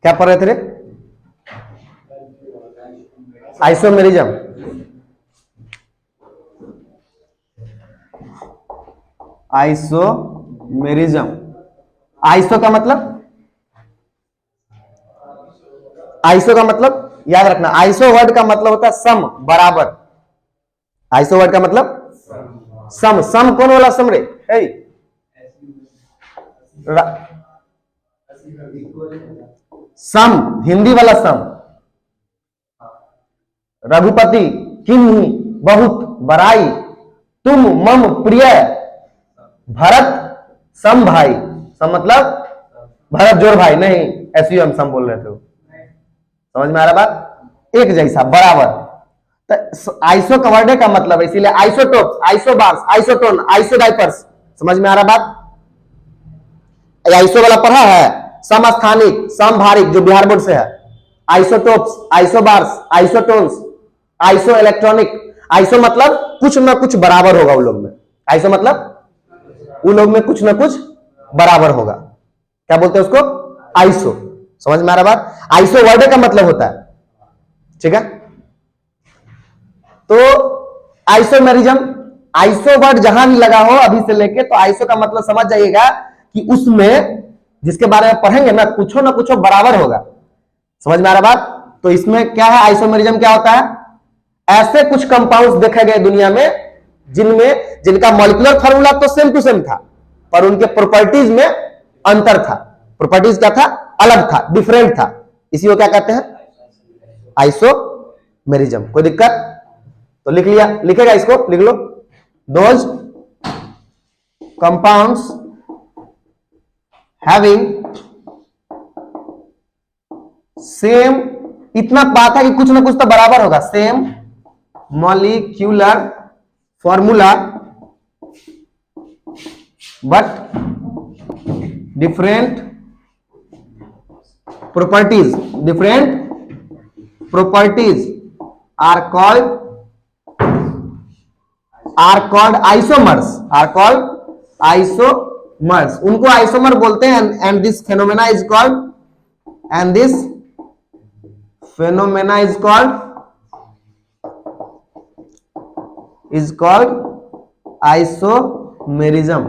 क्या पढ़ रहे थे रे? आइसोमेरिज्म। आइसोमेरिज्म। आइसो का मतलब, आइसो का मतलब याद रखना, आइसो वर्ड का मतलब होता है सम, बराबर। आइसो वर्ड का मतलब सम। सम कौन वाला सम रे? सम हिंदी वाला सम। रघुपति किन्ही बहुत बड़ाई, तुम मम प्रिय भरत सम भाई। सम मतलब भरत जोर भाई नहीं, ऐसे ही हम सम बोल रहे थे। समझ में आ रहा बात? एक जैसा, बराबर। तो आइसो का वर्ड का मतलब है, इसीलिए आइसोटोप, आइसोबार्स, आइसोटोन, आइसोडाइपर्स। समझ में आ रहा बात? आइसो वाला पढ़ा है, समस्थानिक, समभारिक, जो बिहार बोर्ड से है। Isotopes, isobars, isotones, iso electronic. Iso मतलब कुछ ना कुछ बराबर होगा उन लोग में। आइसो मतलब उन लोग में कुछ ना कुछ बराबर होगा। क्या बोलते हैं उसको? आइसो। समझ में आ रहा बात? आइसो वर्ड का मतलब होता है, ठीक है। तो आइसोमेरिज्म, आइसो वर्ड जहां भी लगा हो अभी से लेके, तो आइसो का मतलब समझ जाइएगा कि उसमें जिसके बारे में पढ़ेंगे ना कुछ बराबर होगा। समझ में आ रहा बात? तो इसमें क्या है, आइसोमेरिज्म क्या होता है? ऐसे कुछ कंपाउंड्स देखे गए दुनिया में जिनका मॉलिक्यूलर फार्मूला तो सेम टू सेम था, पर उनके प्रॉपर्टीज में अंतर था। प्रॉपर्टीज क्या था? अलग था, डिफरेंट था। इसी को क्या कहते हैं? आइसोमेरिज्म। कोई दिक्कत? तो लिख लिया, लिखेगा इसको, लिख लो। दोज कंपाउंड्स हैविंग सेम, इतना बात है कि कुछ ना कुछ तो बराबर होगा, same molecular formula but different properties, different properties are called isomers, are called isomers. उनको आइसोमर बोलते हैं। And this phenomena is called, and this phenomena is called isomerism.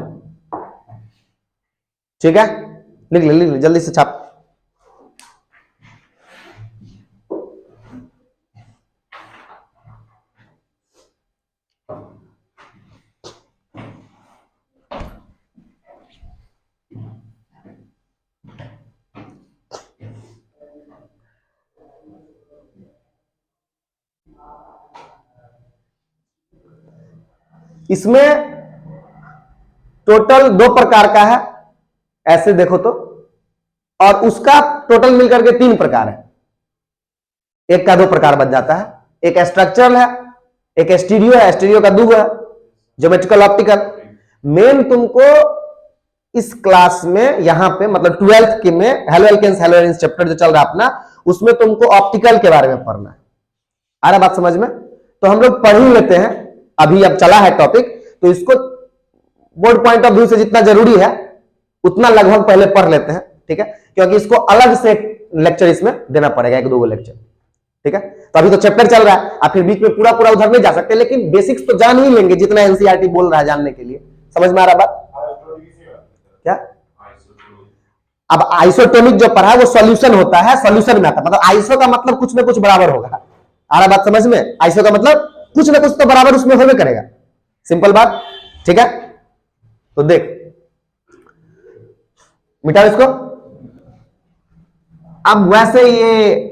ठीक है, लिख ले जल्दी से छाप। इसमें टोटल 2 प्रकार का है, ऐसे देखो तो, और उसका टोटल मिलकर के 3 प्रकार है। एक का 2 प्रकार बन जाता है। एक स्ट्रक्चरल है, एक स्टीरियो है, स्टीरियो का 2 है, ज्योमेट्रिकल ऑप्टिकल। मेन तुमको इस क्लास में यहां पे मतलब 12th के में halo alkanes halo arenes chapter जो चल रहा है अपना, उसमें तुमको ऑप्टिकल के बारे में पढ़ना है। आ रहा बात समझ में? तो हम लोग पढ़ ही लेते हैं, अभी अब चला है टॉपिक, तो इसको बोर्ड पॉइंट ऑफ व्यू से जितना जरूरी है उतना लगभग पहले पढ़ लेते हैं, ठीक है, क्योंकि इसको अलग से लेक्चर इसमें देना पड़ेगा, 1-2 लेक्चर, ठीक है। तो अभी तो चैप्टर चल रहा है, आप फिर बीच में पूरा उधर नहीं जा सकते, लेकिन बेसिक्स तो जान ही लेंगे जितना एनसीईआरटी बोल रहा है जानने के लिए। समझ में आ रहा बात? क्या? अब आइसोटोनिक जो पढ़ा है वो सॉल्यूशन होता है, सॉल्यूशन में आता है, मतलब आइसो का मतलब कुछ ना कुछ बराबर होगा। आ रहा बात समझ में? आइसो का मतलब कुछ ना कुछ तो बराबर उसमें होवे करेगा, सिंपल बात, ठीक है। तो देख, मिटाओ इसको। अब वैसे ये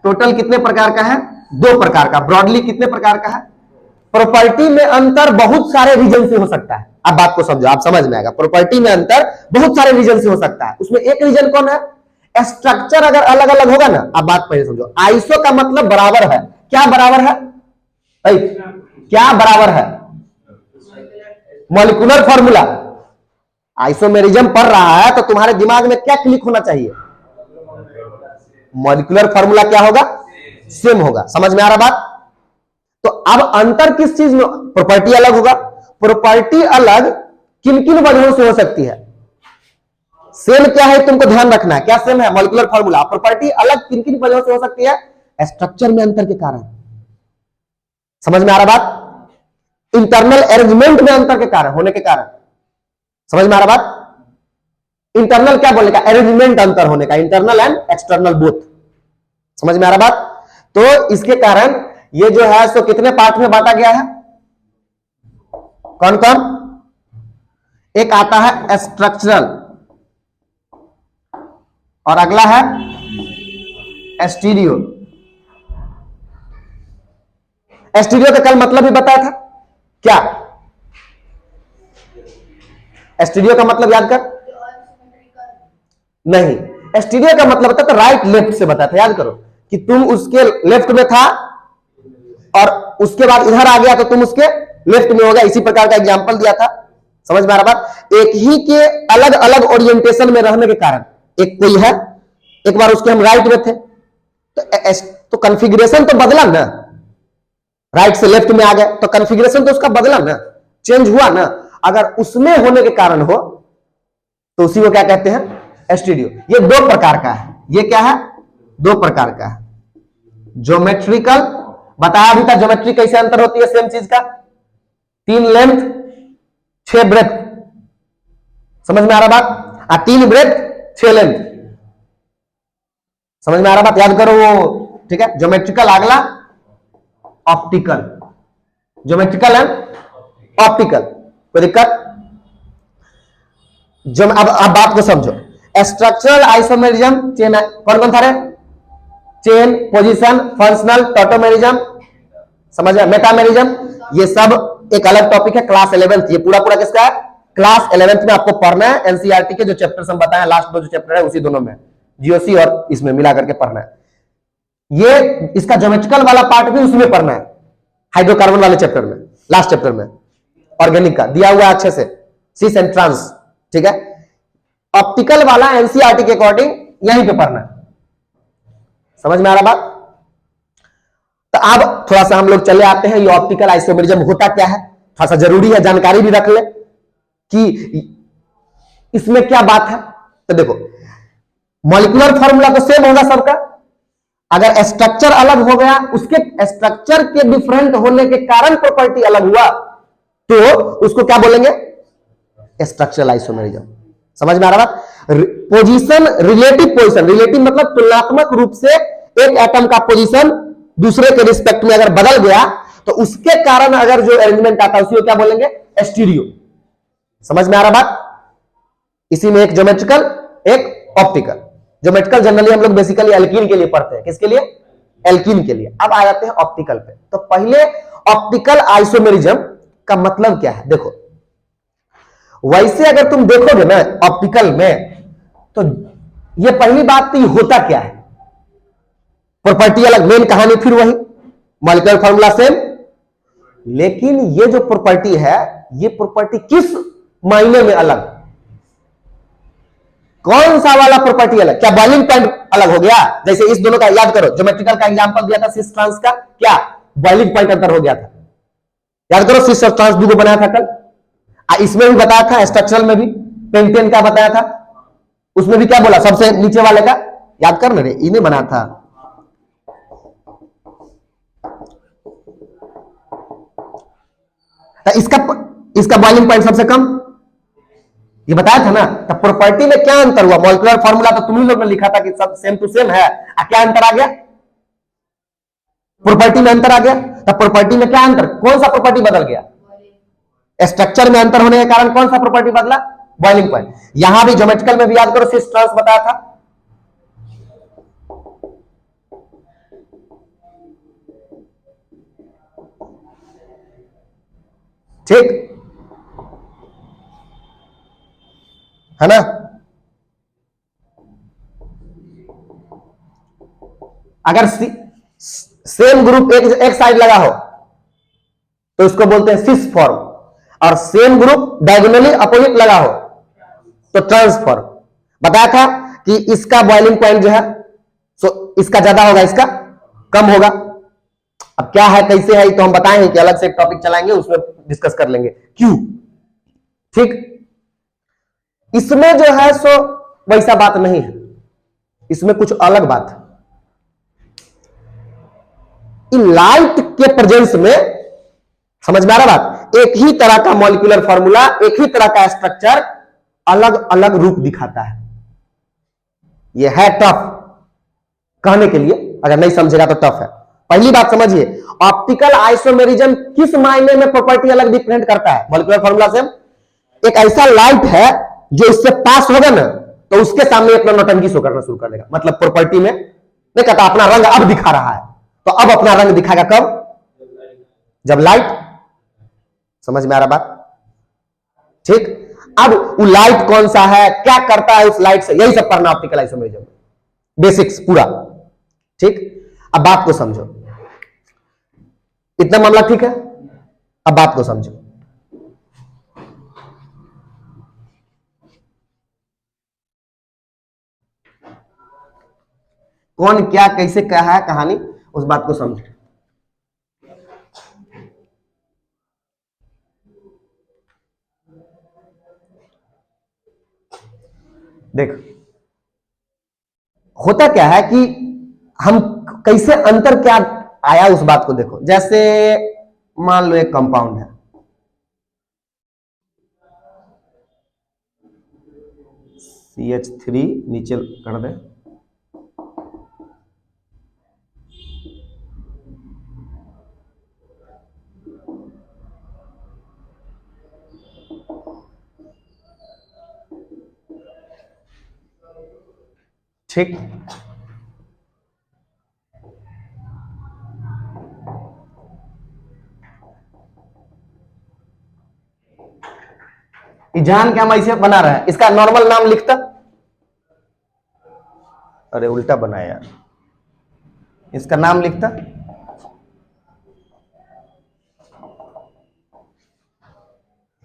टोटल कितने प्रकार का है? 2 प्रकार का। ब्रॉडली कितने प्रकार का है? प्रॉपर्टी में अंतर बहुत सारे रीजन से हो सकता है। अब बात को समझो, आप समझ में आएगा। प्रॉपर्टी में अंतर बहुत सारे रीजन से हो सकता है। उसमें एक रीजन कौन है? स्ट्रक्चर अगर अलग अलग होगा ना, अब बात पहले समझो। आइसो का मतलब बराबर है। क्या बराबर है? क्या बराबर है? Molecular formula. आइसोमेरिज्म पढ़ रहा है तो तुम्हारे दिमाग में क्या क्लिक होना चाहिए? मॉलिक्यूलर फॉर्मूला क्या होगा? सेम होगा। समझ में आ रहा बात? तो अब अंतर किस चीज में? प्रॉपर्टी अलग होगा। प्रॉपर्टी अलग किन किन वजहों से हो सकती है? सेम क्या है तुमको ध्यान रखना है, क्या सेम है? Molecular formula. प्रॉपर्टी अलग किन किन वजहों से हो सकती है? स्ट्रक्चर में अंतर के कारण। समझ में आ रहा बात? इंटरनल अरेंजमेंट में अंतर के कारण, होने के कारण। समझ में आ रहा बात? इंटरनल क्या बोलने का? अरेंजमेंट अंतर होने का, इंटरनल एंड एक्सटर्नल बोथ। समझ में आ रहा बात? तो इसके कारण ये जो है सो कितने पार्ट में बांटा गया है? कौन कौन? एक आता है स्ट्रक्चरल और अगला है स्टीरियो। स्टीरियो का कल मतलब भी बताया था क्या? स्टीरियो का मतलब याद कर। नहीं, स्टीरियो का मतलब बताया था राइट लेफ्ट से बताया था, याद करो कि तुम उसके लेफ्ट में था और उसके बाद इधर आ गया तो तुम उसके लेफ्ट में होगा, इसी प्रकार का एग्जांपल दिया था। समझ में आ रहा बात? एक ही के अलग अलग ओरिएंटेशन में रहने के कारण, एक कोई है, एक बार उसके हम राइट में थे तो कॉन्फ़िगरेशन तो बदला ना, राइट से लेफ्ट में आ गए तो कॉन्फ़िगरेशन तो उसका बदला ना, चेंज हुआ ना। अगर उसमें होने के कारण हो तो उसी को क्या कहते हैं? स्टीरियो। ये दो प्रकार का है। ये क्या है? दो प्रकार का है। ज्योमेट्रिकल बताया भी था, ज्योमेट्री कैसे अंतर होती है सेम चीज का? 3 लेंथ 6 ब्रेथ। समझ में आ रहा बात? 3 ब्रेथ 6 लेंथ। समझ में आ रहा बात? याद करो वो, ठीक है। ज्योमेट्रिकल अगला ऑप्टिकल, ज्योमेट्रिकल एंड ऑप्टिकल। कोई दिक्कत? अब बात को समझो। स्ट्रक्चरल आइसोमेरिज्म चेन, कौन कौन था रे? चेन, पोजीशन, फंक्शनल, टॉटोमेरिज्म, समझ में? मेटामेरिज्म, ये सब एक अलग टॉपिक है। क्लास 11th, ये पूरा पूरा किसका है? क्लास 11th में आपको पढ़ना है। एनसीईआरटी के जो चैप्टर्स हम बताए, लास्ट 2 जो चैप्टर है उसी दोनों में, जीओसी और इसमें मिला करके पढ़ना है। ये इसका ज्योमेट्रिकल वाला पार्ट भी उसमें पढ़ना है, हाइड्रोकार्बन वाले चैप्टर में, लास्ट चैप्टर में। ऑर्गेनिक का दिया हुआ अच्छे से, सिस एंड ट्रांस, ठीक है। ऑप्टिकल वाला एनसीईआरटी के अकॉर्डिंग यहीं पे पढ़ना है। समझ में आ रहा बात? तो अब थोड़ा सा हम लोग चले आते हैं, ये ऑप्टिकल आइसोमेरिज्म होता क्या है, थोड़ा सा जरूरी है जानकारी भी रख ले कि इसमें क्या बात है। तो देखो, मॉलिक्यूलर फॉर्मूला तो सेम होगा सबका। अगर स्ट्रक्चर अलग हो गया, उसके स्ट्रक्चर के डिफरेंट होने के कारण प्रॉपर्टी अलग हुआ, तो उसको क्या बोलेंगे? Structural isomerism. समझ में आ रहा बात? पोजीशन, रिलेटिव पोजीशन, रिलेटिव मतलब तुलनात्मक रूप से एक एटम का पोजीशन दूसरे के रिस्पेक्ट में अगर बदल गया तो उसके कारण अगर जो अरेंजमेंट आता है उसी को क्या बोलेंगे? स्टीरियो। समझ में आ रहा बात? इसी में एक ज्योमेट्रिकल, एक ऑप्टिकल। ज्योमेट्रिकल जनरली हम लोग बेसिकली एल्कीन के लिए पढ़ते हैं। किसके लिए? एल्कीन के लिए। अब आ जाते हैं ऑप्टिकल पे। तो पहले ऑप्टिकल आइसोमेरिज्म का मतलब क्या है देखो। वैसे अगर तुम देखोगे ना ऑप्टिकल में, तो ये पहली बात तो ये होता क्या है? प्रॉपर्टी अलग, मेन कहानी फिर वही, मॉलिक्यूलर फॉर्मूला सेम, लेकिन ये जो प्रॉपर्टी है, ये प्रॉपर्टी किस मायने में अलग? कौन सा वाला प्रॉपर्टी अलग? क्या बॉइलिंग पॉइंट अलग हो गया? जैसे इस दोनों का याद करो, ज्योमेट्रिकल का एग्जांपल दिया था सिस ट्रांस का, क्या बॉइलिंग पॉइंट अंतर हो गया था? याद करो, सिस और ट्रांस दो बनाया था कल। इसमें भी बताया था, स्ट्रक्चरल में भी पेंटेन का बताया था, उसमें भी क्या बोला? सबसे नीचे वाले का याद कर मेरे, इन्हें बनाया था। तो इसका बॉइलिंग पॉइंट सबसे कम, ये बताया था ना। तो प्रॉपर्टी में क्या अंतर हुआ? मॉलिक्यूलर फॉर्मूला तो तुम ही लोग ने लिखा था कि सब सेम टू सेम है, क्या अंतर आ गया? प्रॉपर्टी में अंतर आ गया। तो प्रॉपर्टी में क्या अंतर? कौन सा प्रॉपर्टी बदल गया? स्ट्रक्चर में अंतर होने के कारण कौन सा प्रॉपर्टी बदला? Boiling point. यहां भी ज्योमेट्रिकल में भी याद करो, सिस ट्रांस बताया था। ठीक है ना? अगर सेम ग्रुप एक साइड लगा हो तो इसको बोलते हैं सिस फॉर्म, और सेम ग्रुप डायगोनली अपोजिट लगा हो तो ट्रांसफॉर्म। बताया था कि इसका बॉइलिंग पॉइंट जो है सो इसका ज्यादा होगा, इसका कम होगा। अब क्या है कैसे है तो हम बताएंगे कि अलग से एक टॉपिक चलाएंगे, उसमें डिस्कस कर लेंगे क्यों। ठीक, इसमें जो है सो वैसा बात नहीं है, इसमें कुछ अलग बात है। लाइट के प्रेजेंस में, समझ में आ रहा बात, एक ही तरह का मॉलिक्यूलर फॉर्मूला, एक ही तरह का स्ट्रक्चर अलग अलग रूप दिखाता है। यह है टफ कहने के लिए, अगर नहीं समझेगा तो टफ है। पहली बात समझिए, ऑप्टिकल आइसोमेरिज्म किस मायने में प्रॉपर्टी अलग डिफरेंट करता है मॉलिक्यूलर फॉर्मूला से। एक ऐसा लाइट है जो इससे पास होगा ना तो उसके सामने अपना नौटंकी शो करना शुरू कर देगा, मतलब प्रॉपर्टी में नहीं कहता अपना रंग अब दिखा रहा है, तो अब अपना रंग दिखाएगा कब, जब लाइट, समझ में आ रहा बात, ठीक। अब वो लाइट कौन सा है, क्या करता है उस लाइट से, यही सब पढ़ना ऑप्टिकल आइसोमेरिज्म, बेसिक्स पूरा, ठीक। अब बात को समझो, इतना मामला ठीक है। अब बात को समझो, कौन क्या कैसे क्या है कहानी, उस बात को समझो। देख होता क्या है कि हम कैसे अंतर क्या आया उस बात को देखो। जैसे मान लो एक कंपाउंड है, CH3 नीचे कर दे, ठीक। जान क्या हम ऐसे बना रहे हैं, इसका नॉर्मल नाम लिखता, अरे उल्टा बनाया यार, इसका नाम लिखता,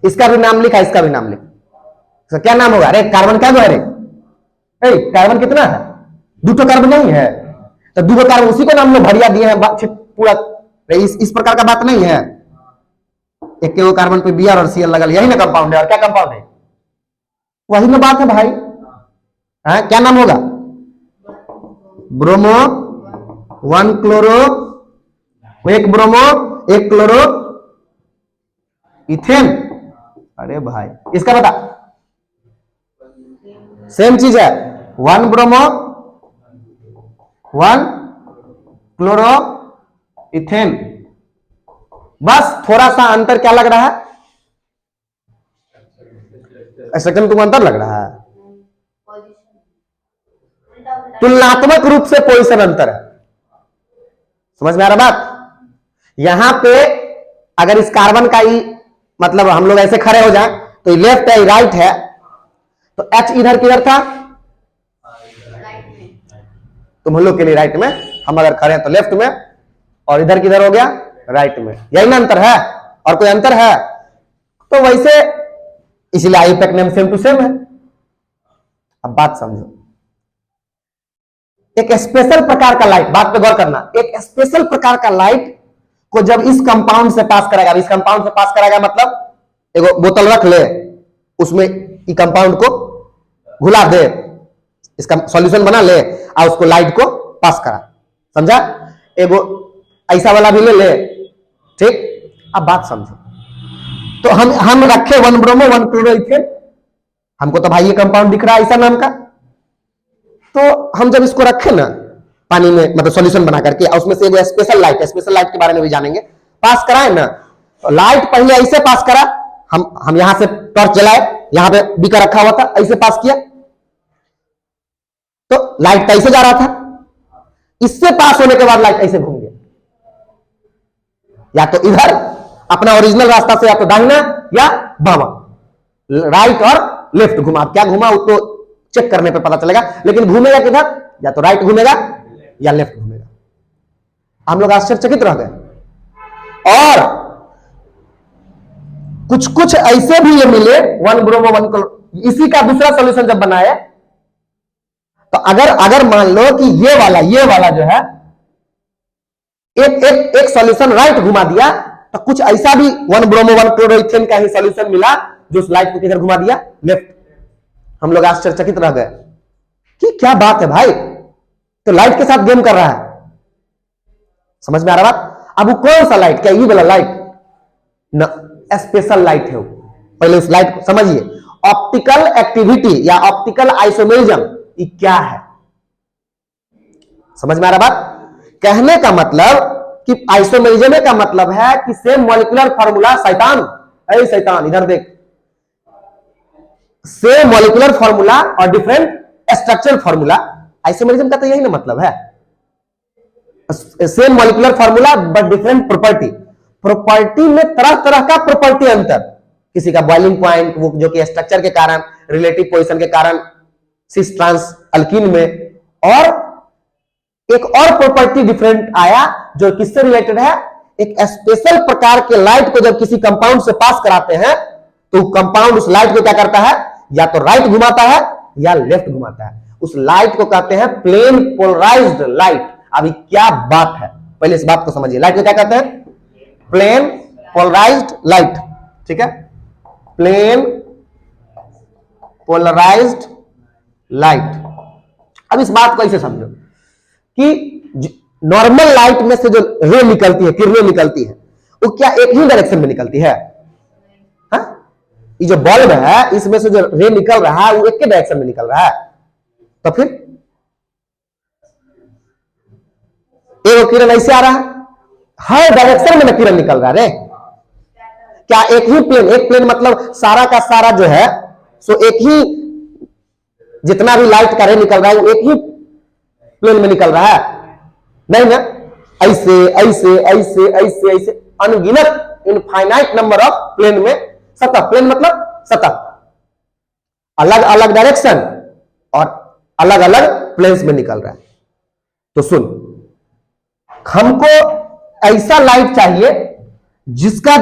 इसका भी नाम लिखा, इसका भी नाम लिख, इसका क्या नाम होगा, अरे कार्बन क्या है, अरे कार्बन कितना है, दो कार्बन नहीं है, तो दो कार्बन उसी को नाम लो भरिया दिए हैं पूरा, इस प्रकार का बात नहीं है। एक के वो कार्बन पे Br और Cl लगा, यही ना कंपाउंड है, और क्या कंपाउंड है, वही ना बात है भाई। है क्या नाम होगा, ब्रोमो 1 क्लोरो, एक ब्रोमो 1 क्लोरो इथेन। अरे भाई इसका बता, सेम चीज है, 1 ब्रोमो 1 क्लोरो इथेन, बस थोड़ा सा अंतर क्या लग रहा है, स्ट्रक्चर में तुम अंतर लग रहा है, तुलनात्मक रूप से पोजीशन अंतर है, समझ में आ रहा बात। यहां पे अगर इस कार्बन का ही मतलब हम लोग ऐसे खड़े हो जाए तो लेफ्ट है राइट है, तो H इधर किधर था, तुम लोग के लिए राइट में, हम अगर खड़े हैं तो लेफ्ट में, और इधर किधर हो गया, राइट में, यही ना अंतर है, और कोई अंतर है तो वैसे, इसलिए IUPAC name same to same है। अब बात समझो, एक स्पेशल प्रकार का लाइट, बात पे गौर करना, एक स्पेशल प्रकार का लाइट को जब इस कंपाउंड से पास कराएगा, इस कंपाउंड से पास कराएगा मतलब एक बोतल रख ले, उसमें ये कंपाउंड को घुला दे, इसका सॉल्यूशन बना ले और उसको लाइट को पास करा, समझा, एगो ऐसा वाला भी ले ले, ठीक। अब बात समझो, तो हम रखे 1 ब्रोमो 1 क्लोरो इथेन, हमको तो भाई ये कंपाउंड दिख रहा है ऐसा नाम का, तो हम जब इसको रखे ना पानी में मतलब सॉल्यूशन बना करके, और उसमें से एक स्पेशल लाइट के बारे में भी जानेंगे, पास कराए ना, तो लाइट पहले ऐसे पास करा, हम यहां से टॉर्च जलाए, यहां पे बीकर रखा हुआ था, ऐसे पास किया तो लाइट कैसे जा रहा था, इससे पास होने के बाद लाइट ऐसे घूम गया, या तो इधर अपना ओरिजिनल रास्ता से, या तो दाहिना या बामा, राइट और लेफ्ट घुमा, क्या घुमा वो तो चेक करने पे पता चलेगा, लेकिन घूमेगा किधर, या तो राइट घूमेगा या लेफ्ट घूमेगा। हम लोग आश्चर्यचकित रह गए। और कुछ कुछ ऐसे भी ये मिले 1 ब्रोमो 1 क्लोरो, इसी का दूसरा सॉल्यूशन जब बनाए, तो अगर मान लो कि ये वाला जो है एक सॉल्यूशन राइट घुमा दिया, तो कुछ ऐसा भी 1 ब्रोमो 1 क्लोरो इथेन का ही सॉल्यूशन मिला जो उस लाइट को किधर घुमा दिया, लेफ्ट। हम लोग आश्चर्यचकित रह गए, कि क्या बात है भाई, तो लाइट के साथ गेम कर रहा है। समझ में आ रहा बात? अब वो कौन सा लाइट, क्या ये वाला लाइट ना, स्पेशल लाइट है वो। पहले इस लाइट को समझिए, ऑप्टिकल एक्टिविटी या ऑप्टिकल आइसोमेरिज्म ये क्या है। समझ में आ रहा बात? कहने का मतलब कि आइसोमेरिज्म का मतलब है कि सेम मॉलिक्यूलर फार्मूला, शैतान अरे शैतान इधर देख, सेम मॉलिक्यूलर फार्मूला और डिफरेंट स्ट्रक्चरल फार्मूला, आइसोमेरिज्म का तो यही ना मतलब है। Same molecular formula but different property, property में तरह तरह का प्रॉपर्टी अंतर, किसी का बॉइलिंग पॉइंट वो जो कि स्ट्रक्चर के कारण, रिलेटिव पोजीशन के कारण सिस ट्रांस अल्कीन में, और एक और प्रॉपर्टी डिफरेंट आया जो किससे रिलेटेड है, एक स्पेशल प्रकार के लाइट को जब किसी कंपाउंड से पास कराते हैं तो कंपाउंड उस लाइट को क्या करता है, या तो राइट घुमाता है या लेफ्ट घुमाता है। उस लाइट को कहते हैं प्लेन पोलराइज्ड लाइट। अभी क्या बात है, पहले इस बात को समझिए, लाइट को क्या कहते हैं, प्लेन पोलराइज्ड लाइट। ठीक है, प्लेन पोलराइज्ड लाइट। अब इस बात को ऐसे समझो कि नॉर्मल लाइट में से जो रे निकलती है, किरणें निकलती है, वो क्या एक ही डायरेक्शन में निकलती है? ये जो बल्ब है इसमें से जो रे निकल रहा है वो एक के डायरेक्शन में निकल रहा है, तो फिर एक किरण ऐसे आ रहा है, हर डायरेक्शन में ना किरण निकल रहा है। क्या एक ही प्लेन, एक प्लेन मतलब सारा का सारा जो है सो एक ही, जितना भी लाइट का रे निकल रहा है वो एक ही प्लेन में निकल रहा है? नहीं ना, ऐसे ऐसे ऐसे ऐसे ऐसे अनगिनत इनफाइनाइट नंबर ऑफ प्लेन में, सतह, प्लेन मतलब सतह, अलग अलग डायरेक्शन और अलग अलग प्लेन्स में निकल रहा है। तो सुन, हमको ऐसा लाइट चाहिए जिसका,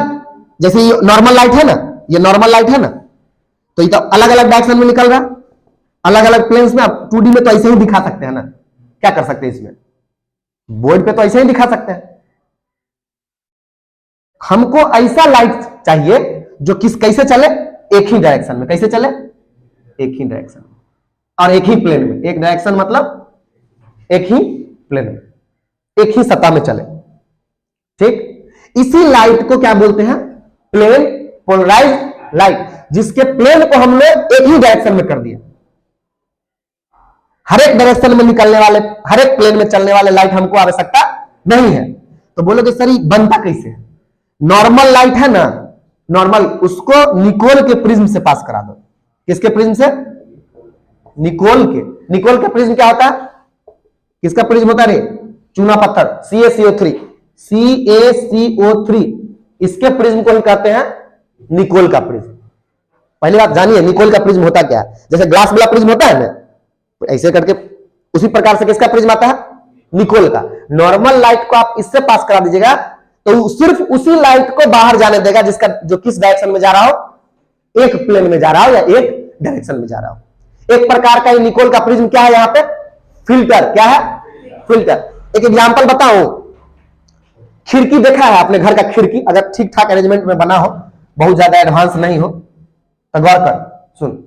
जैसे ये नॉर्मल लाइट है ना, ये नॉर्मल लाइट है ना, तो ये तो अलग अलग डायरेक्शन में निकल रहा है, अलग अलग प्लेन्स में। आप 2D में तो ऐसे ही दिखा सकते हैं ना, क्या कर सकते हैं इसमें, बोर्ड पे तो ऐसे ही दिखा सकते हैं। हमको ऐसा लाइट चाहिए जो कैसे चले, एक ही डायरेक्शन में। कैसे चले, एक ही डायरेक्शन में और एक ही प्लेन में। एक डायरेक्शन मतलब एक ही प्लेन में, एक ही सतह में चले। ठीक, इसी लाइट को क्या बोलते हैं, प्लेन पोलराइज्ड लाइट, जिसके प्लेन को हमने एक ही डायरेक्शन में कर दिया। हर एक डायरेक्शन में निकलने वाले, हर एक प्लेन में चलने वाले लाइट हमको आवश्यकता नहीं है। तो बोलोगे सर ये बनता कैसे है? नॉर्मल लाइट है ना, नॉर्मल, उसको निकोल के प्रिज्म से पास करा दो। किसके प्रिज्म से? निकोल के। निकोल का प्रिज्म क्या होता है? किसका प्रिज्म होता है रे? चूना पत्थर, CaCO3, CaCO3, इसके प्रिज्म को ही कहते हैं निकोल का प्रिज्म। पहली बात जानिए निकोल का प्रिज्म होता क्या है। जैसे ग्लास वाला प्रिज्म होता है ना, ऐसे करके उसी प्रकार से किसका प्रिज्म आता है? निकोल का। नॉर्मल लाइट को आप इससे पास करा दीजिएगा तो सिर्फ उसी लाइट को बाहर जाने देगा जिसका, जो किस डायरेक्शन में जा रहा हो, एक प्लेन में जा रहा हो या एक डायरेक्शन में जा रहा हो। एक प्रकार का निकोल का प्रिज्म क्या है, यहां पे फिल्टर। क्या है? फिल्टर। एक एग्जांपल बताऊं, खिड़की देखा है अपने घर का खिड़की, अगर ठीक ठाक अरेंजमेंट में बना हो, बहुत ज्यादा एडवांस नहीं हो, तो गौर कर, सुन,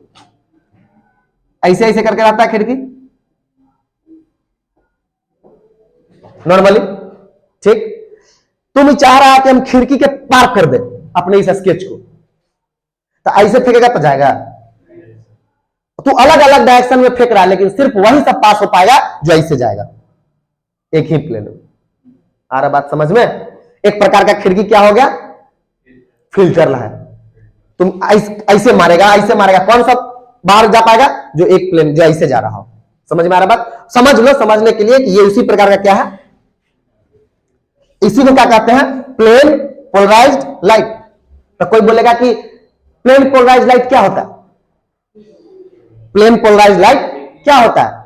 ऐसे ऐसे करके रहता है खिड़की नॉर्मली। ठीक, तुम चाह रहा है कि हम खिड़की के पार कर दे अपने इस स्केच को, तो ऐसे फेंकेगा तो जाएगा? तू अलग अलग डायरेक्शन में फेंक रहा है, लेकिन सिर्फ वही सब पास हो पाएगा जो ऐसे जाएगा, एक ही प्लेन में। आ रहा बात समझ में? एक प्रकार का खिड़की क्या हो गया? फिल्टर है। तुम ऐसे मारेगा, ऐसे मारेगा, कौन सा बाहर जा पाएगा? जो एक प्लेन, जो ऐसे जा रहा हो। समझ में आ रहा बात? समझ लो, समझने के लिए कि ये उसी प्रकार का क्या है, इसी को क्या कहते हैं? Plane polarised light. तो कोई बोलेगा कि प्लेन पोलराइज्ड लाइट क्या होता है? प्लेन पोलराइज्ड लाइट क्या होता है?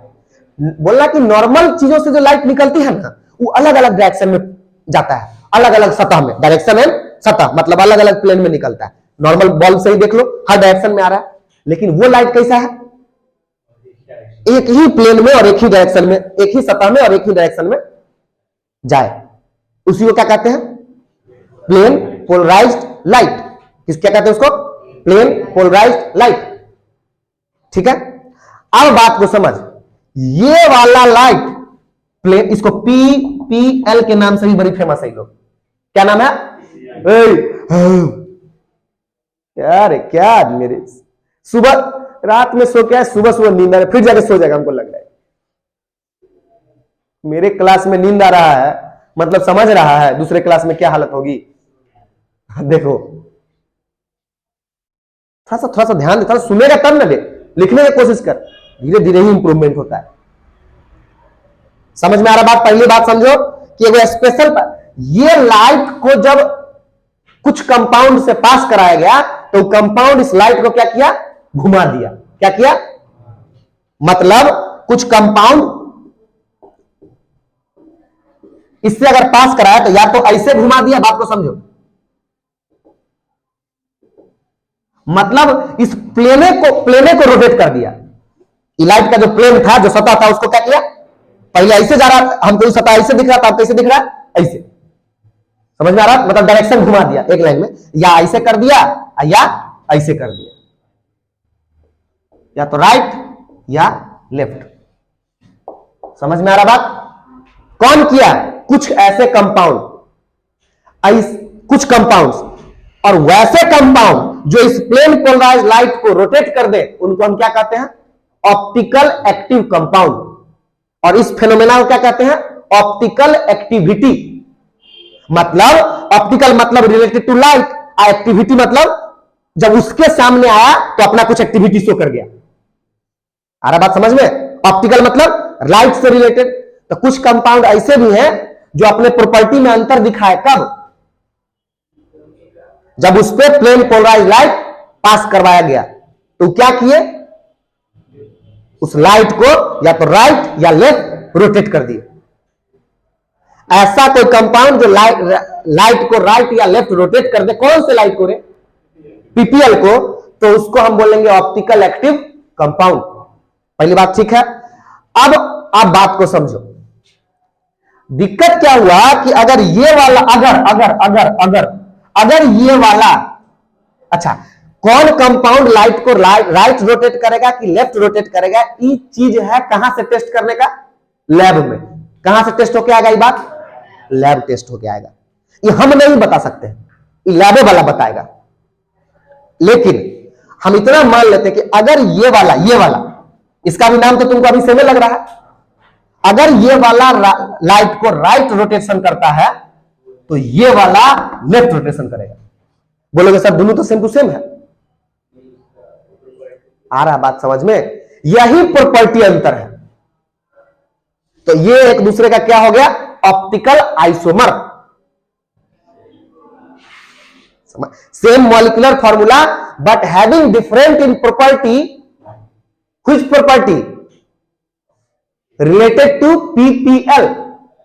बोलना कि नॉर्मल चीजों से जो लाइट निकलती है ना, वो अलग अलग डायरेक्शन में जाता है, अलग अलग सतह में, डायरेक्शन एंड सतह मतलब अलग अलग प्लेन में निकलता है। नॉर्मल बल्ब से ही देख लो, हर डायरेक्शन में आ रहा है, लेकिन वो लाइट कैसा है? एक ही प्लेन में और एक ही डायरेक्शन में, एक ही सतह में और एक ही डायरेक्शन में जाए, उसी को क्या कहते हैं? Plane polarised light. क्या कहते हैं उसको? Plane polarised light. ठीक है, अब बात को समझ, ये वाला लाइट प्लेन, इसको PPL के नाम से भी बड़ी फेमस है लोग। क्या नाम है? यार क्या मेरे सुबह रात में सो क्या है, सुबह सुबह नींद आ रहा है, फिर जाके सो जाएगा हमको लग रहा है। मेरे क्लास में नींद आ रहा है, मतलब समझ रहा है दूसरे क्लास में क्या हालत होगी। देखो थोड़ा सा ध्यान दे, थोड़ा सुनेगा तब ना दे, लिखने की कोशिश कर, धीरे धीरे ही इंप्रूवमेंट होता है। समझ में आ रहा बात? पहली बात समझो कि वो स्पेशल, ये लाइट को जब कुछ कंपाउंड से पास कराया गया तो कंपाउंड इस लाइट को क्या किया? घुमा दिया। क्या किया? मतलब कुछ कंपाउंड इससे अगर पास कराया तो या तो ऐसे घुमा दिया, बात को समझो, मतलब इस प्लेने को रोटेट कर दिया। लाइट का जो प्लेन था, जो सतह था, उसको क्या किया? पहले ऐसे जा रहा, हमको सतह ऐसे दिख रहा था, कैसे दिख रहा? ऐसे। समझ में आ रहा? मतलब डायरेक्शन घुमा दिया एक लाइन में, या ऐसे कर दिया या ऐसे कर दिया, या तो राइट या लेफ्ट। समझ में आ रहा बात? कौन किया? कुछ ऐसे कंपाउंड, कुछ कंपाउंड्स, और वैसे कंपाउंड जो इस प्लेन पोलराइज लाइट को रोटेट कर दे, उनको हम क्या कहते हैं? Optical active compound. और इस फेनोमेना को क्या कहते हैं? Optical activity. मतलब ऑप्टिकल मतलब रिलेटेड टू लाइट, एक्टिविटी मतलब जब उसके सामने आया तो अपना कुछ एक्टिविटी शो कर गया। आ रहा बात समझ में? ऑप्टिकल मतलब लाइट से रिलेटेड। तो कुछ कंपाउंड ऐसे भी हैं जो अपने प्रॉपर्टी में अंतर दिखाए, कब? जब उस पर प्लेन पोलराइज लाइट पास करवाया गया तो क्या किए? उस लाइट को या तो राइट या लेफ्ट रोटेट कर दिए। ऐसा कोई कंपाउंड जो लाइट को राइट या लेफ्ट रोटेट कर दे, कौन से लाइट को रे? PPL को, तो उसको हम बोलेंगे ऑप्टिकल एक्टिव कंपाउंड। पहली बात ठीक है। अब आप बात को समझो, दिक्कत क्या हुआ कि अगर ये वाला अगर ये वाला, अच्छा, कौन कंपाउंड लाइट को राइट रोटेट करेगा कि लेफ्ट रोटेट करेगा, ये चीज है कहां से टेस्ट करने का? लैब में। कहां से टेस्ट होके आएगा ये बात? लैब टेस्ट होके आएगा। ये हम नहीं बता सकते, ये लैब वाला बताएगा। लेकिन हम इतना मान लेते कि अगर ये वाला इसका भी नाम तो तुमको अभी सेम लग रहा है, अगर ये वाला लाइट को राइट रोटेशन करता है तो ये वाला लेफ्ट रोटेशन करेगा। बोलोगे सर दोनों तो सेम टू सेम है। आ रहा बात समझ में? यही प्रॉपर्टी अंतर है। तो ये एक दूसरे का क्या हो गया? Optical isomer. Same molecular formula but having different in property. Which property? Related to PPL।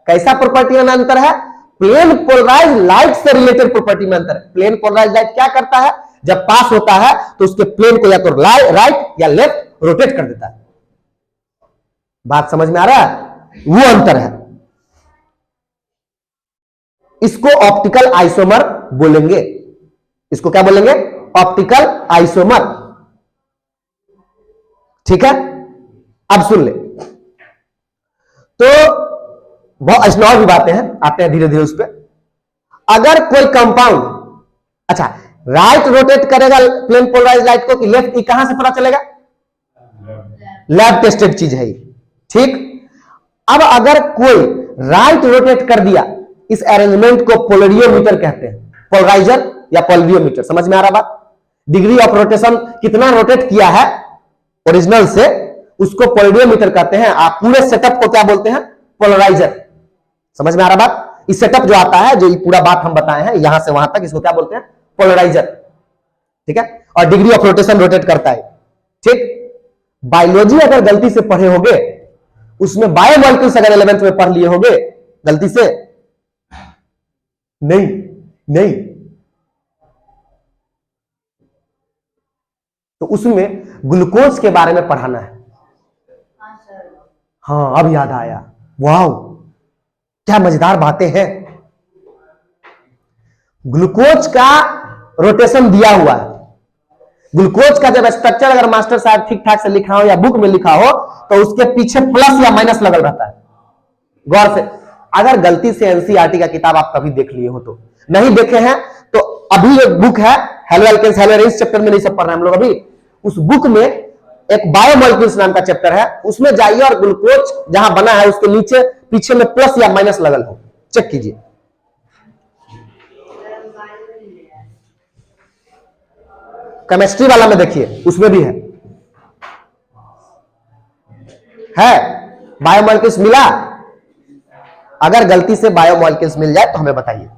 कैसा प्रॉपर्टी में अंतर है? प्लेन पोलराइज लाइट से रिलेटेड प्रॉपर्टी में अंतर है। प्लेन पोलराइज लाइट क्या करता है? जब पास होता है तो उसके प्लेन को या तो राइट या लेफ्ट रोटेट कर देता है। बात समझ में आ रहा है? वो अंतर है। इसको ऑप्टिकल आइसोमर बोलेंगे। इसको क्या बोलेंगे? Optical isomer. ठीक है, अब सुन ले। तो बहुत ऐसी और भी बातें हैं, आते हैं धीरे धीरे उस पर। अगर कोई कंपाउंड, अच्छा, राइट रोटेट करेगा प्लेन पोलराइज लाइट को कि लेफ्ट, ये कहां से पता चलेगा? लैब टेस्टेड चीज है ये। ठीक, अब अगर कोई राइट रोटेट कर दिया, इस अरेंजमेंट को पोलरियोमीटर कहते हैं। पोलराइजर या पोलरियोमीटर। समझ में आ रहा बात? डिग्री ऑफ रोटेशन कितना रोटेट किया है ओरिजिनल से, उसको पोलरियोमीटर कहते हैं। आप पूरे सेटअप को क्या बोलते हैं? पोलराइजर। समझ में आ रहा बात? इस सेटअप जो आता है, जो ये पूरा बात हम बताए हैं यहां से वहां तक, इसको क्या बोलते हैं? पोलराइजर। ठीक है, और डिग्री ऑफ रोटेशन रोटेट करता है। ठीक, बायोलॉजी अगर गलती से पढ़े होगे, उसमें बायोमॉलिक्यूल्स अगर 11th में पढ़ लिए होगे गलती से, नहीं तो उसमें ग्लूकोज के बारे में पढ़ाना है। हाँ, अब याद आया। वाह, क्या मजेदार बातें हैं। ग्लूकोज का रोटेशन दिया हुआ है ग्लूकोज का जब स्ट्रक्चर अगर मास्टर साहब ठीक ठाक से लिखा हो या बुक में लिखा हो तो उसके पीछे प्लस या माइनस लगल रहता है। गौर से, अगर गलती से एनसीईआरटी का किताब आप कभी देख लिए हो तो, नहीं देखे हैं तो अभी एक बुक है halo alkanes halo alkanes, chapter में नहीं सब पढ़ रहे हम लोग अभी, उस बुक में एक बायोमोलिक्यूल्स नाम का चैप्टर है, उसमें जाइए और ग्लूकोज जहां बना है उसके नीचे पीछे में प्लस या माइनस लगल हो, चेक कीजिए। केमिस्ट्री वाला में देखिए उसमें भी है बायोमोलिक्यूल्स मिला। अगर गलती से बायोमोलिक्यूल्स मिल जाए तो हमें बताइए।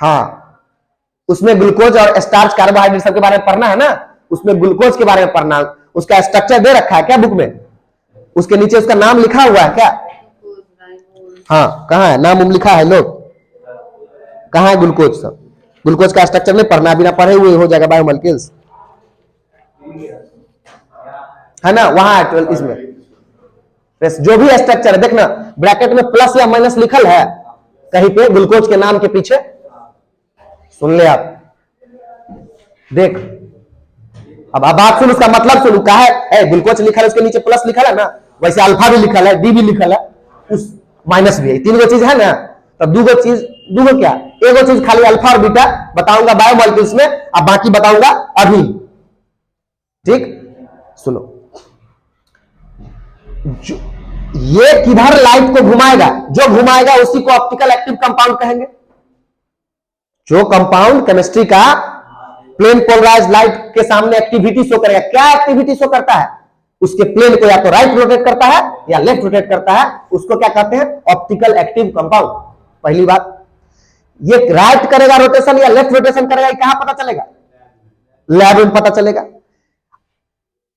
हाँ, उसमें ग्लूकोज और स्टार्च कार्बोहाइड्रेट सबके बारे में पढ़ना है ना, उसमें ग्लूकोज के बारे में पढ़ना, उसका स्ट्रक्चर दे रखा है क्या बुक में, उसके नीचे उसका नाम लिखा हुआ है क्या? हाँ, कहाँ है नाम लिखा है लोग, कहाँ है ग्लूकोज? सब ग्लूकोज का स्ट्रक्चर नहीं पढ़ना, बिना पढ़े हुए हो जाएगा बायोमोलिक्यूल्स, है ना, वहां है 12 इसमें जो भी स्ट्रक्चर है देखना ब्रैकेट में प्लस या माइनस लिखल है कहीं पे ग्लूकोज के नाम के पीछे, सुन ले आप, देख अब बात सुन, उसका मतलब सुन, कहा है ग्लूकोज लिखा है उसके नीचे प्लस लिखा है ना, वैसे अल्फा भी लिखा है, डी भी लिखा है, उस माइनस भी है, तीन गो चीज है ना, तब दूगो क्या, एगो चीज खाली अल्फा और बीटा बताऊंगा बायोमोलिक्यूल्स में, अब बाकी बताऊंगा अभी, ठीक। सुनो, ये किधर लाइट को घुमाएगा, जो घुमाएगा उसी को ऑप्टिकल एक्टिव कंपाउंड कहेंगे। जो कंपाउंड केमिस्ट्री का प्लेन पोलराइज्ड लाइट के सामने एक्टिविटी शो करेगा, क्या एक्टिविटी शो करता है, उसके प्लेन को या तो राइट रोटेट करता है या लेफ्ट रोटेट करता है, उसको क्या कहते हैं, ऑप्टिकल एक्टिव कंपाउंड। पहली बात, ये राइट करेगा रोटेशन या लेफ्ट रोटेशन करेगा, ये कहां पता चलेगा, लैब में पता चलेगा।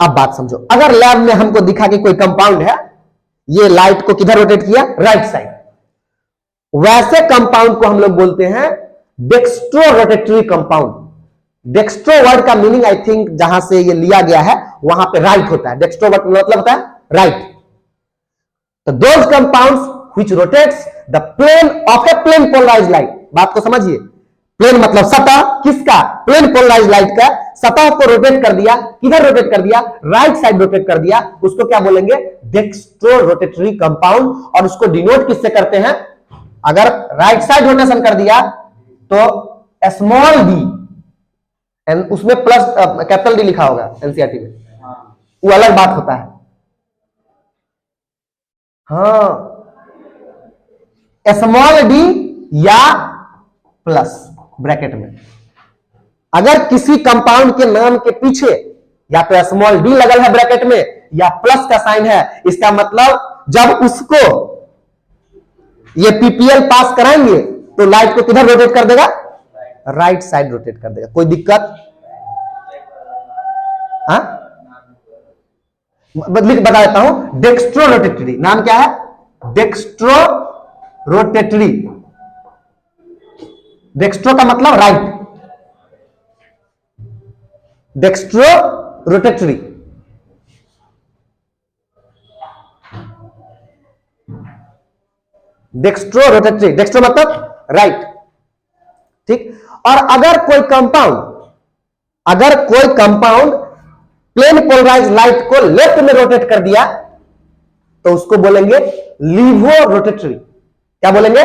अब बात समझो, अगर लैब में हमको दिखा कि कोई कंपाउंड है, ये लाइट को किधर रोटेट किया, राइट साइड, वैसे कंपाउंड को हम लोग बोलते हैं dextro rotatory compound. Dextro word का मीनिंग आई थिंक जहां से ये लिया गया है वहां पे राइट होता है, डेक्स्ट्रो वर्ड मतलब होता है राइट। तो those compounds which rotates the plane of a plane polarised light, बात को समझिए, प्लेन मतलब सतह, किसका, प्लेन पोलराइज्ड लाइट का सतह को रोटेट कर दिया, किधर रोटेट कर दिया, राइट साइड रोटेट कर दिया, उसको क्या बोलेंगे, डेक्स्ट्रो रोटेटरी कंपाउंड। और उसको डिनोट किससे करते हैं, अगर राइट साइड रोटेशन कर दिया तो स्मॉल डी, उसमें प्लस कैपिटल डी लिखा होगा एनसीईआरटी में, वो अलग बात होता है। हाँ, स्मॉल डी या प्लस ब्रैकेट में, अगर किसी कंपाउंड के नाम के पीछे या तो स्मॉल डी लगल है ब्रैकेट में या प्लस का साइन है, इसका मतलब जब उसको ये पीपीएल पास कराएंगे तो लाइट को किधर रोटेट कर देगा, राइट साइड रोटेट कर देगा। कोई दिक्कत? हाँ, लिख बता देता हूं, डेक्स्ट्रो रोटेटरी, नाम क्या है, डेक्स्ट्रो रोटेटरी। डेक्स्ट्रो का मतलब right, dextro rotatory. Dextro rotatory, dextro मतलब राइट, ठीक। और अगर कोई कंपाउंड प्लेन पोलराइज्ड लाइट को लेफ्ट में रोटेट कर दिया तो उसको बोलेंगे लीवो रोटेटरी। क्या बोलेंगे,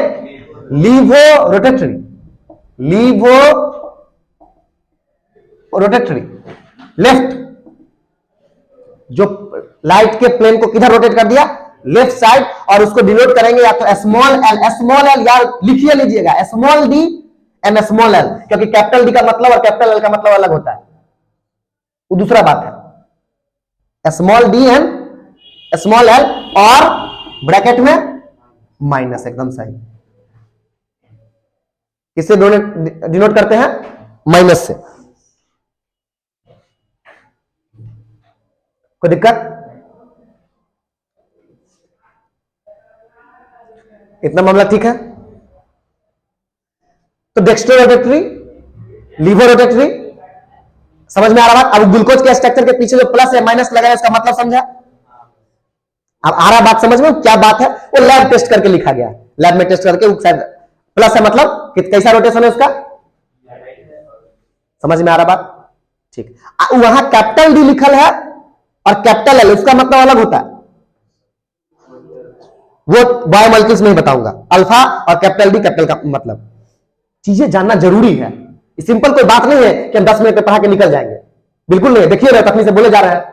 levo rotatory, levo rotatory. Left, जो लाइट के प्लेन को किधर रोटेट कर दिया, लेफ्ट साइड, और उसको डिनोट करेंगे या तो स्मॉल एल यार लिखिए लीजिएगा, small D and small L, क्योंकि कैपिटल डी का मतलब और कैपिटल एल का मतलब अलग होता है, वो दूसरा बात है। Small D and small L और ब्रैकेट में माइनस, एकदम सही। किससे डिनोट करते हैं, माइनस से। कोई दिक्कत? इतना मामला ठीक है? तो डेक्स्ट्रो रोटेटरी, लीवो रोटेटरी, समझ में आ रहा बात? अब ग्लूकोज के स्ट्रक्चर के पीछे जो प्लस या माइनस लगा है इसका मतलब समझा? अब आ रहा बात समझ में, क्या बात है, वो लैब टेस्ट करके लिखा गया है, लैब में टेस्ट करके। प्लस है मतलब कैसा रोटेशन है उसका, समझ में आ रहा बात? ठीक। वहां कैपिटल डी लिखल है और कैपिटल एल, उसका मतलब अलग होता है, वो बायोमोलिक्यूल्स में ही बताऊंगा। अल्फा और कैपिटल डी, कैपिटल का मतलब, चीजें जानना जरूरी है। सिंपल कोई बात नहीं है कि हम 10 मिनट में पढ़ा के निकल जाएंगे, बिल्कुल नहीं। देखिए तखनी से बोले जा रहे हैं,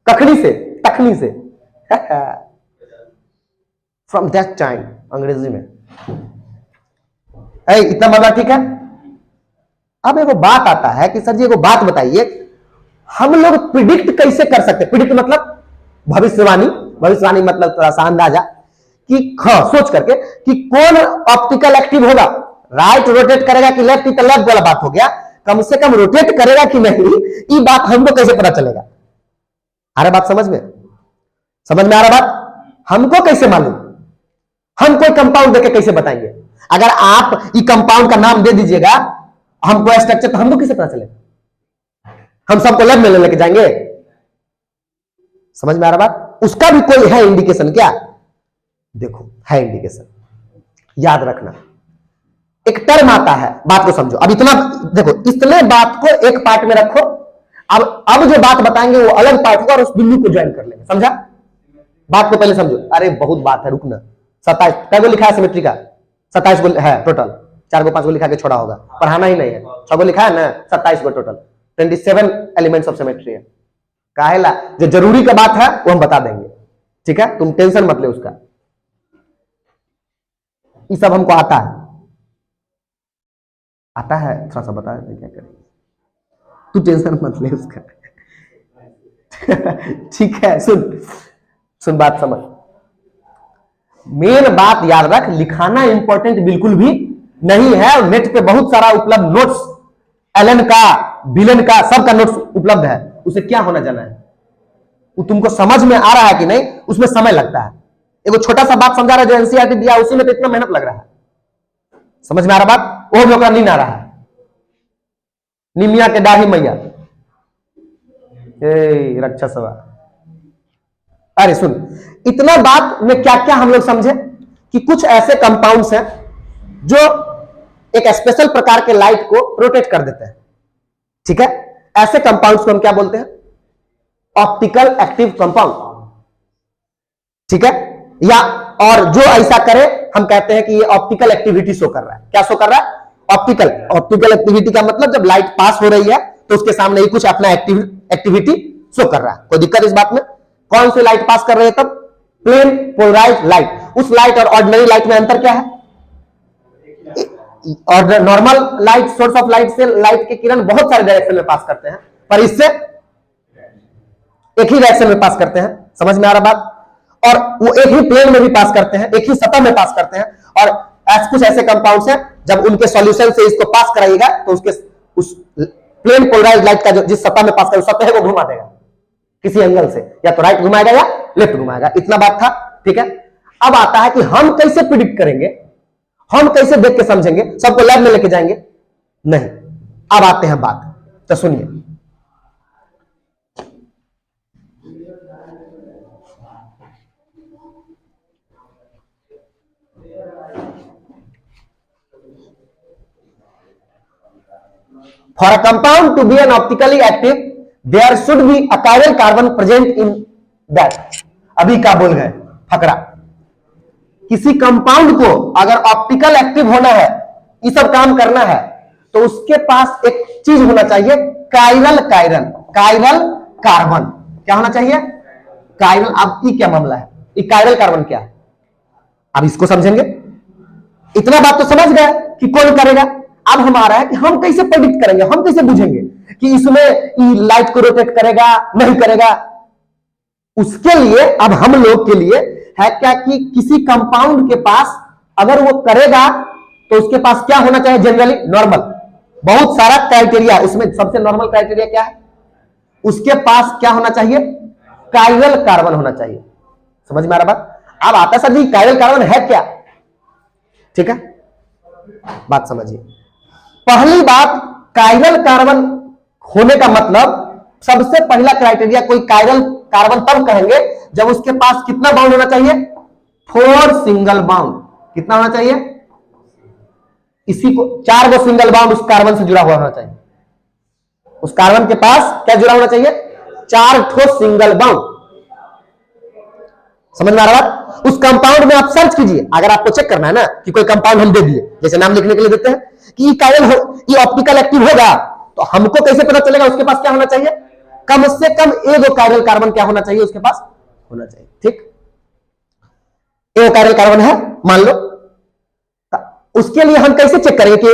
कखनी से, तखनी से फ्रॉम दैट टाइम, अंग्रेजी में। इतना मजा ठीक है। अब एगो बात आता है कि सर जी एगो बात बताइए, हम लोग प्रिडिक्ट कैसे कर सकते हैं? प्रिडिक्ट मतलब भविष्यवाणी, भविष्यवाणी मतलब थोड़ा सा अंदाजा कि सोच करके कि कौन ऑप्टिकल एक्टिव होगा, राइट रोटेट करेगा कि लेफ्ट, तो लेफ्ट वाला बात हो गया। कम से कम रोटेट करेगा कि नहीं, ये बात हमको कैसे पता चलेगा? आ रहा बात समझ में? समझ में आ रहा बात? हमको कैसे मालूम? हम कोई कंपाउंड देके कैसे बताएंगे? अगर आप ये कंपाउंड का नाम दे दीजिएगा हमको स्ट्रक्चर, तो हमको कैसे पता चलेगा? हम सबको लैब में लेके जाएंगे? समझ में आ रहा बात? उसका भी कोई है इंडिकेशन क्या? देखो है इंडिकेशन, याद रखना। एक टर्म आता है, बात को समझो। अब इतना देखो, इतने बात को एक पार्ट में रखो। अब जो बात बताएंगे वो अलग पार्ट को और उस बिंदु को ज्वाइन कर लेंगे, समझा? बात को पहले समझो। अरे बहुत बात है, रुकना। 27 कई गो लिखा है सिमेट्री का? 27 गो है टोटल। 4 गो 5 गो लिखा के छोड़ा होगा, पढ़ाना ही नहीं है। 6 गो लिखा है ना, 27 गो टोटल। 27 एलिमेंट्स ऑफ सिमेट्री है। काहेला जो जरूरी का बात है वो हम बता देंगे, ठीक है? तुम टेंशन मत ले उसका, ये सब हमको आता है, आता है। थोड़ा सा बता दें क्या करें, तू टेंशन मत ले उसका ठीक है? सुन बात समझ। मेन बात याद रख, लिखाना इंपॉर्टेंट बिल्कुल भी नहीं है। नेट पे बहुत सारा उपलब्ध नोट्स, एलन का, बिलन का, सबका नोट्स उपलब्ध है। उसे क्या होना जाना है, वो तुमको समझ में आ रहा है कि नहीं, उसमें समय लगता है। एगो छोटा सा बात समझा रहा है जो एनसीईआरटी दिया, उसी में तो इतना मेहनत लग रहा है। समझ में आ रहा बात? वो लोग नींद आ रहा है, निमिया के डाही मैया, रक्षा सभा। अरे सुन, इतना बात में क्या क्या हम लोग समझे कि कुछ ऐसे कंपाउंड्स हैं जो एक स्पेशल प्रकार के लाइट को रोटेट कर देते हैं, ठीक है? ऐसे कंपाउंड्स को हम क्या बोलते हैं? ऑप्टिकल एक्टिव कंपाउंड, ठीक है? या और जो ऐसा करे हम कहते हैं कि ये ऑप्टिकल एक्टिविटी शो कर रहा है। क्या शो कर रहा है? ऑप्टिकल एक्टिविटी का मतलब जब लाइट पास हो रही है तो उसके सामने ही कुछ अपना एक्टिविटी शो कर रहा है। कोई दिक्कत इस बात में? कौन सी लाइट पास कर रही है तब? Plane polarised light. उस लाइट और ऑर्डिनरी लाइट में अंतर क्या है? और normal light, source of light से लाइट के किरण बहुत सारे डायरेक्शन में पास करते हैं, पर इससे एक ही डायरेक्शन में पास करते हैं। समझ में आ रहा बात? और वो एक ही प्लेन में भी पास करते हैं, एक ही सतह में पास करते हैं। और कुछ ऐसे कंपाउंड्स हैं जब उनके सॉल्यूशन से इसको पास कराइएगा तो उसके उस प्लेन पोलराइज्ड लाइट का जो जिस सतह में पास कर, उस सतह को घुमा देगा किसी एंगल से, या तो राइट घुमाएगा या लेफ्ट घुमाएगा। इतना बात था, ठीक है? अब आता है कि हम कैसे प्रिडिक्ट करेंगे, हम कैसे देख के समझेंगे? सबको लैब में लेके जाएंगे? नहीं। अब आते हैं बात, तो सुनिए। For a compound to be an optically active, there should be a chiral carbon present in that. अभी क्या बोल गए फकरा? किसी कंपाउंड को अगर ऑप्टिकल एक्टिव होना है, ये सब काम करना है, तो उसके पास एक चीज होना चाहिए, कायरल कार्बन। क्या होना चाहिए? कायरल। अब ये क्या मामला है? ये कायरल कार्बन क्या है? अब इसको समझेंगे। इतना बात तो समझ गए कि कौन करेगा। अब हम आ रहा है कि हम कैसे प्रेडिक्ट करेंगे, हम कैसे बुझेंगे कि इसमें लाइट को रोटेट करेगा नहीं करेगा। उसके लिए अब हम लोग के लिए है क्या कि किसी कंपाउंड के पास अगर वो करेगा तो उसके पास क्या होना चाहिए? Generally normal. बहुत सारा क्राइटेरिया, उसमें सबसे नॉर्मल क्राइटेरिया क्या है? उसके पास क्या होना चाहिए? कायरल कार्बन होना चाहिए। समझ में आ रहा बात? अब आता सर जी कायरल कार्बन है क्या? ठीक है, बात समझिए। पहली बात, कायरल कार्बन होने का मतलब सबसे पहला क्राइटेरिया, कोई कायरल कार्बन तब कहेंगे जब उसके पास कितना बाउंड होना चाहिए? 4 सिंगल बाउंड। कितना होना चाहिए? इसी को 4 गो सिंगल बॉन्ड उस कार्बन से जुड़ा हुआ होना चाहिए। उस कार्बन के पास क्या जुड़ा होना चाहिए? 4 ठो सिंगल बॉन्ड। समझ में आ रहा है? उस कंपाउंड में आप सर्च कीजिए, अगर आपको चेक करना है ना कि कोई कंपाउंड हम दे दिए, जैसे नाम लिखने के लिए देते हैं कि ये ऑप्टिकल एक्टिव होगा, तो हमको कैसे पता चलेगा उसके पास क्या होना चाहिए? कम से कम एगो कायरल कार्बन क्या होना चाहिए? उसके पास होना चाहिए। ठीक, एगो कायरल कार्बन है मान लो, उसके लिए हम कैसे चेक करेंगे कि